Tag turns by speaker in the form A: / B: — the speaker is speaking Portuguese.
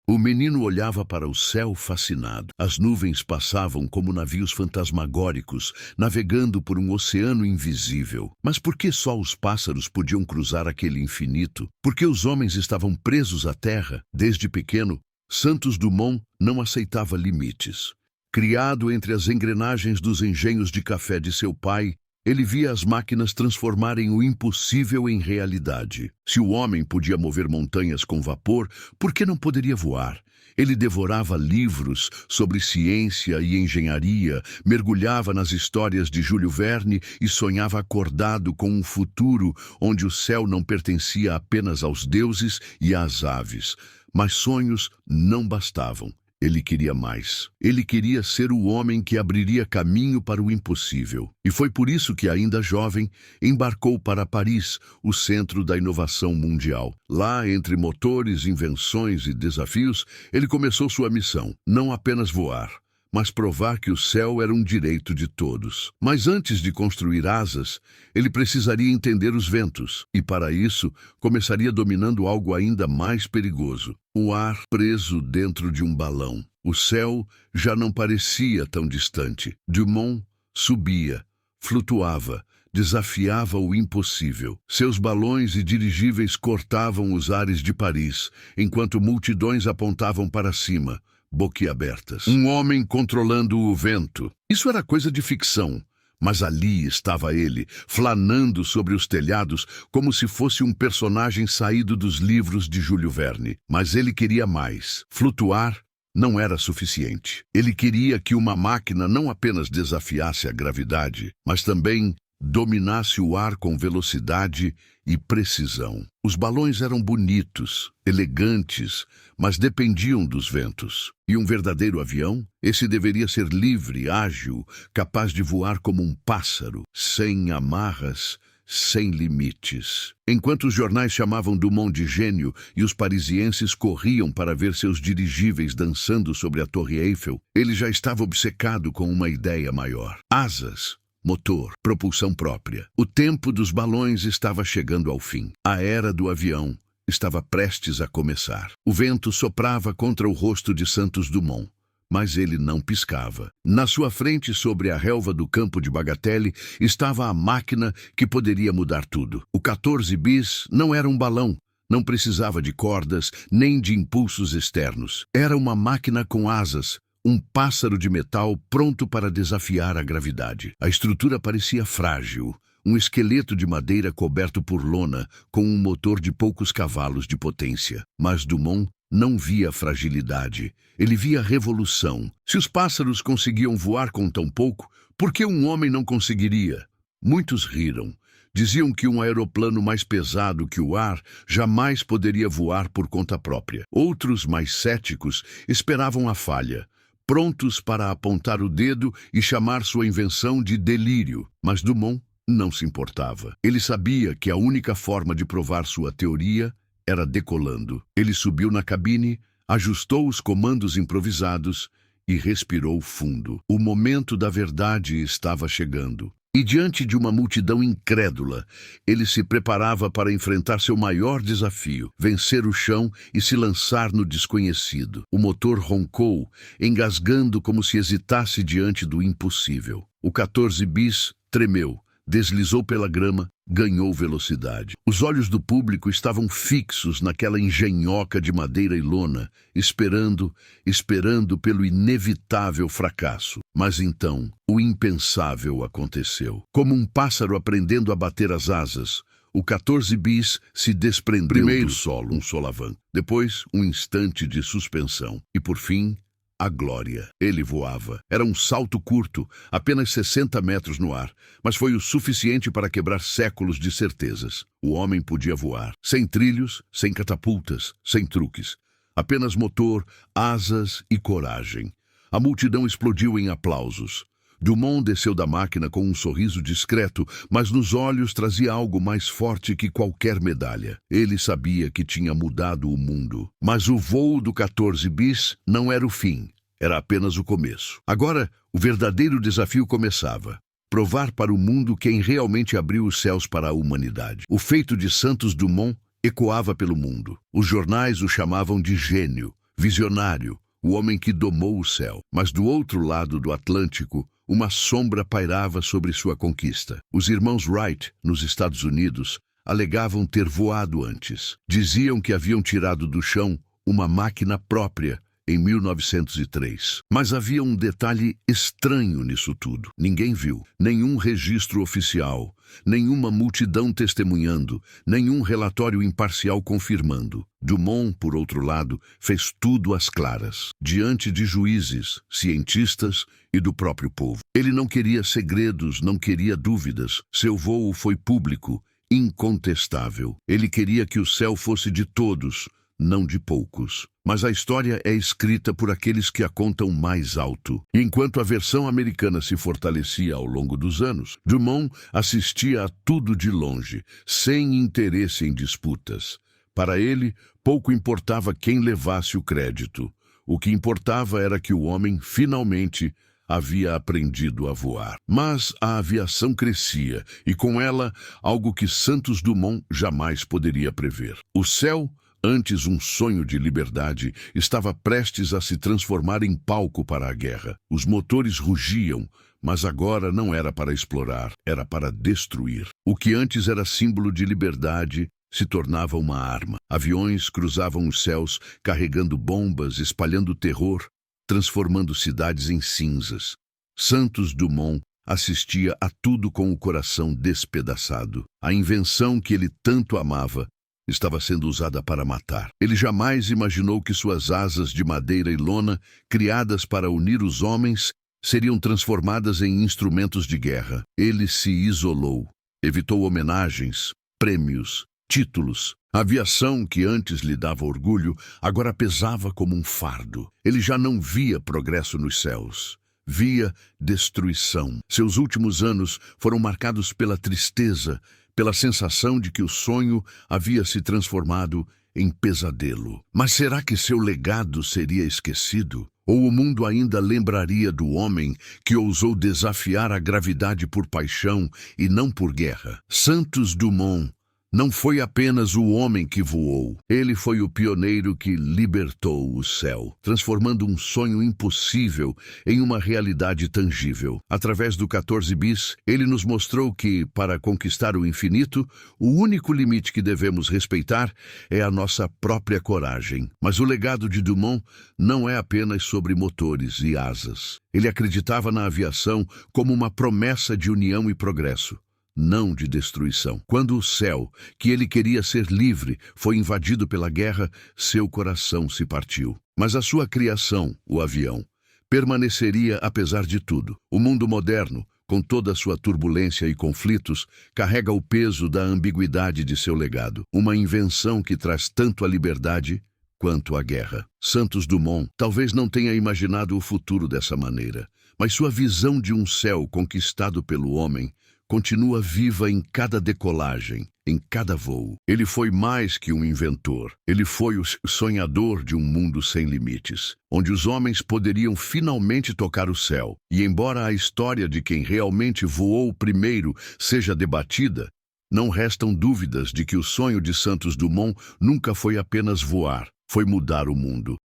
A: O menino olhava para o céu fascinado. As nuvens passavam como navios fantasmagóricos, navegando por um oceano invisível. Mas por que só os pássaros podiam cruzar aquele infinito? Por que os homens estavam presos à terra? Desde pequeno, Santos Dumont não aceitava limites. Criado entre as engrenagens dos engenhos de café de seu pai, ele via as máquinas transformarem o impossível em realidade. Se o homem podia mover montanhas com vapor, por que não poderia voar? Ele devorava livros sobre ciência e engenharia, mergulhava nas histórias de Júlio Verne e sonhava acordado com um futuro onde o céu não pertencia apenas aos deuses e às aves. Mas sonhos não bastavam. Ele queria mais. Ele queria ser o homem que abriria caminho para o impossível. E foi por isso que, ainda jovem, embarcou para Paris, o centro da inovação mundial. Lá, entre motores, invenções e desafios, ele começou sua missão: não apenas voar, mas provar que o céu era um direito de todos. Mas antes de construir asas, ele precisaria entender os ventos, e para isso começaria dominando algo ainda mais perigoso: o ar preso dentro de um balão. O céu já não parecia tão distante. Dumont subia, flutuava, desafiava o impossível. Seus balões e dirigíveis cortavam os ares de Paris, enquanto multidões apontavam para cima, boquiabertas. Um homem controlando o vento. Isso era coisa de ficção, mas ali estava ele, flanando sobre os telhados como se fosse um personagem saído dos livros de Júlio Verne. Mas ele queria mais. Flutuar não era suficiente. Ele queria que uma máquina não apenas desafiasse a gravidade, mas também dominasse o ar com velocidade e precisão. Os balões eram bonitos, elegantes, mas dependiam dos ventos. E um verdadeiro avião? Esse deveria ser livre, ágil, capaz de voar como um pássaro, sem amarras, sem limites. Enquanto os jornais chamavam Dumont de gênio e os parisienses corriam para ver seus dirigíveis dançando sobre a Torre Eiffel, ele já estava obcecado com uma ideia maior: asas, motor, propulsão própria. O tempo dos balões estava chegando ao fim. A era do avião estava prestes a começar. O vento soprava contra o rosto de Santos Dumont, mas ele não piscava. Na sua frente, sobre a relva do campo de Bagatelle, estava a máquina que poderia mudar tudo. O 14 bis não era um balão. Não precisava de cordas, nem de impulsos externos. Era uma máquina com asas, um pássaro de metal pronto para desafiar a gravidade. A estrutura parecia frágil, um esqueleto de madeira coberto por lona, com um motor de poucos cavalos de potência. Mas Dumont não via fragilidade, ele via revolução. Se os pássaros conseguiam voar com tão pouco, por que um homem não conseguiria? Muitos riram. Diziam que um aeroplano mais pesado que o ar jamais poderia voar por conta própria. Outros, mais céticos, esperavam a falha, prontos para apontar o dedo e chamar sua invenção de delírio. Mas Dumont não se importava. Ele sabia que a única forma de provar sua teoria era decolando. Ele subiu na cabine, ajustou os comandos improvisados e respirou fundo. O momento da verdade estava chegando. E diante de uma multidão incrédula, ele se preparava para enfrentar seu maior desafio: vencer o chão e se lançar no desconhecido. O motor roncou, engasgando como se hesitasse diante do impossível. O 14 bis tremeu, deslizou pela grama, ganhou velocidade. Os olhos do público estavam fixos naquela engenhoca de madeira e lona, esperando pelo inevitável fracasso. Mas então, o impensável aconteceu. Como um pássaro aprendendo a bater as asas, o 14 bis se desprendeu. Primeiro solo, um solavanco. Depois, um instante de suspensão. E por fim, a glória. Ele voava. Era um salto curto, apenas 60 metros no ar, mas foi o suficiente para quebrar séculos de certezas. O homem podia voar, sem trilhos, sem catapultas, sem truques. Apenas motor, asas e coragem. A multidão explodiu em aplausos. Dumont desceu da máquina com um sorriso discreto, mas nos olhos trazia algo mais forte que qualquer medalha. Ele sabia que tinha mudado o mundo. Mas o voo do 14 bis não era o fim, era apenas o começo. Agora, o verdadeiro desafio começava: provar para o mundo quem realmente abriu os céus para a humanidade. O feito de Santos Dumont ecoava pelo mundo. Os jornais o chamavam de gênio, visionário, o homem que domou o céu. Mas do outro lado do Atlântico, uma sombra pairava sobre sua conquista. Os irmãos Wright, nos Estados Unidos, alegavam ter voado antes. Diziam que haviam tirado do chão uma máquina própria em 1903. Mas havia um detalhe estranho nisso tudo. Ninguém viu, nenhum registro oficial, nenhuma multidão testemunhando, nenhum relatório imparcial confirmando. Dumont, por outro lado, fez tudo às claras, diante de juízes, cientistas e do próprio povo. Ele não queria segredos, não queria dúvidas. Seu voo foi público, incontestável. Ele queria que o céu fosse de todos, não de poucos. Mas a história é escrita por aqueles que a contam mais alto. E enquanto a versão americana se fortalecia ao longo dos anos, Dumont assistia a tudo de longe, sem interesse em disputas. Para ele, pouco importava quem levasse o crédito. O que importava era que o homem, finalmente, havia aprendido a voar. Mas a aviação crescia, e com ela, algo que Santos Dumont jamais poderia prever. O céu, antes um sonho de liberdade, estava prestes a se transformar em palco para a guerra. Os motores rugiam, mas agora não era para explorar, era para destruir. O que antes era símbolo de liberdade se tornava uma arma. Aviões cruzavam os céus, carregando bombas, espalhando terror, transformando cidades em cinzas. Santos Dumont assistia a tudo com o coração despedaçado. A invenção que ele tanto amava estava sendo usada para matar. Ele jamais imaginou que suas asas de madeira e lona, criadas para unir os homens, seriam transformadas em instrumentos de guerra. Ele se isolou, evitou homenagens, prêmios, títulos. A aviação, que antes lhe dava orgulho, agora pesava como um fardo. Ele já não via progresso nos céus. Via destruição. Seus últimos anos foram marcados pela tristeza, pela sensação de que o sonho havia se transformado em pesadelo. Mas será que seu legado seria esquecido? Ou o mundo ainda lembraria do homem que ousou desafiar a gravidade por paixão e não por guerra? Santos Dumont não foi apenas o homem que voou. Ele foi o pioneiro que libertou o céu, transformando um sonho impossível em uma realidade tangível. Através do 14 bis, ele nos mostrou que, para conquistar o infinito, o único limite que devemos respeitar é a nossa própria coragem. Mas o legado de Dumont não é apenas sobre motores e asas. Ele acreditava na aviação como uma promessa de união e progresso, não de destruição. Quando o céu, que ele queria ser livre, foi invadido pela guerra, seu coração se partiu. Mas a sua criação, o avião, permaneceria apesar de tudo. O mundo moderno, com toda a sua turbulência e conflitos, carrega o peso da ambiguidade de seu legado. Uma invenção que traz tanto a liberdade quanto a guerra. Santos Dumont talvez não tenha imaginado o futuro dessa maneira, mas sua visão de um céu conquistado pelo homem continua viva em cada decolagem, em cada voo. Ele foi mais que um inventor. Ele foi o sonhador de um mundo sem limites, onde os homens poderiam finalmente tocar o céu. E embora a história de quem realmente voou primeiro seja debatida, não restam dúvidas de que o sonho de Santos Dumont nunca foi apenas voar, foi mudar o mundo.